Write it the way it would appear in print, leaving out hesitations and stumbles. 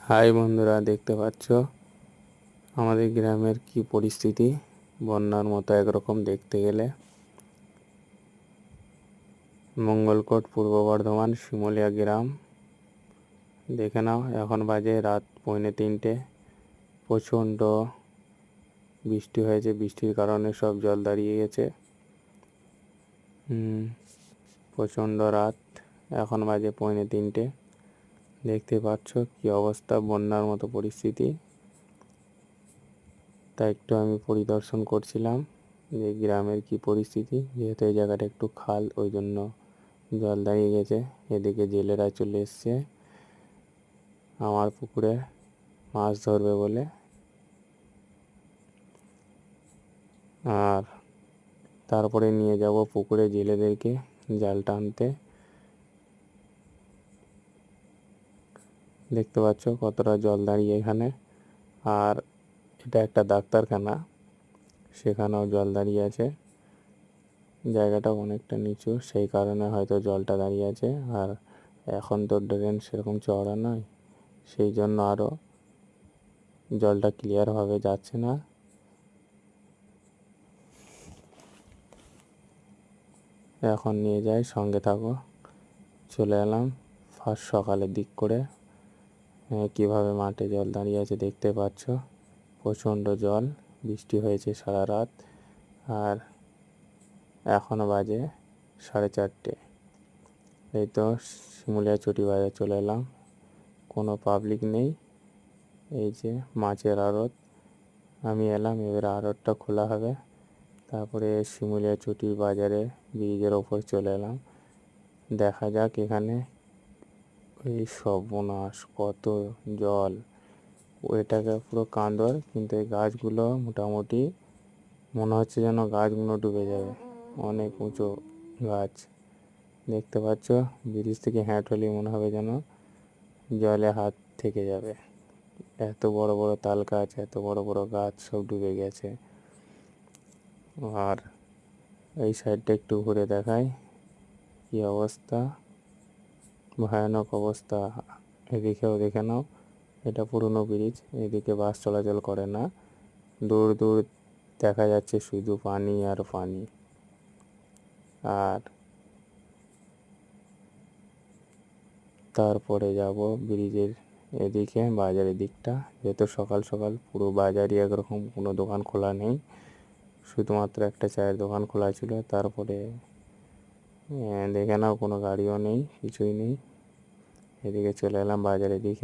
High বন্ধুরা, দেখতে পাচ্ছ আমাদের গ্রামের কি পরিস্থিতি। বন্যার মতো একরকম দেখতে গেলে। মঙ্গলকোট, পূর্ব বর্ধমান, শিমুলিয়া গ্রাম। দেখে নাও, এখন বাজে রাত 2:45। প্রচণ্ড বৃষ্টি হয়েছে, বৃষ্টির কারণে সব জল দাঁড়িয়ে গেছে। প্রচণ্ড রাত, এখন বাজে 2:45। দেখতে পাচ্ছ কি অবস্থা, বন্যার মতো পরিস্থিতি। তাই একটু আমি পরিদর্শন করছিলাম যে গ্রামের কি পরিস্থিতি। যেহেতু এই জায়গাটা একটু খাল, ওই জন্য জল দাঁড়িয়ে গেছে। এদিকে জেলেরা চলে এসছে আমার পুকুরে মাছ ধরবে বলে। আর তারপরে নিয়ে যাব পুকুরে জেলেদেরকে জাল টানতে। দেখতে পাচ্ছ কতটা জল দাঁড়িয়ে এখানে। আর এটা একটা ডাক্তারখানা, সেখানেও জল দাঁড়িয়ে আছে। জায়গাটা অনেকটা নিচু, সেই কারণে হয়তো জলটা দাঁড়িয়ে আছে। আর এখন তো ড্রেন সেরকম চওড়া নয়, সেই জন্য আরও জলটা ক্লিয়ারভাবে যাচ্ছে না। এখন নিয়ে যাই, সঙ্গে থাকো। চলে এলাম ফার্স্ট সকালের দিক করে। কীভাবে মাঠে জল দাঁড়িয়ে আছে দেখতে পাচ্ছ। প্রচণ্ড জল, বৃষ্টি হয়েছে সারা রাত। আর এখনও বাজে 4:30। এই তো শিমুলিয়া চটি বাজার চলে এলাম, কোনো পাবলিক নেই। এই যে মাছের আড়ত, আমি এলাম। এবারে আড়তটা খোলা হবে, তারপরে শিমুলিয়া চটির বাজারে ব্রিজের ওপর চলে এলাম। দেখা যাক এখানে। এই সর্বনাশ, কত জল! এটাকে পুরো কাঁদর, কিন্তু এই গাছগুলো মোটামুটি মনে হচ্ছে যেন গাছগুলো ডুবে যাবে। অনেক উঁচু গাছ দেখতে পাচ্ছ। ব্রিজ থেকে হলেই মনে হবে যেন জলে হাত থেকে যাবে। এত বড় বড় তাল গাছ, এত বড় বড় গাছ সব ডুবে গেছে। আর এই সাইডটা একটু ঘুরে দেখাই কি অবস্থা, ভয়ানক অবস্থা। এদিকেও দেখে নাও, এটা পুরনো ব্রিজ, এদিকে বাস চলাচল করে না। দূর দূর দেখা যাচ্ছে শুধু পানি আর পানি। আর তারপরে যাব ব্রিজের এদিকে, বাজারের দিকটা। যেহেতু সকাল সকাল পুরো বাজারই একরকম, কোনো দোকান খোলা নেই, শুধুমাত্র একটা চায়ের দোকান খোলা ছিল। তারপরে দেখে নাও, কোনো গাড়িও নেই, কিছুই নেই। এদিকে চলে এলাম বাজারের দিকে।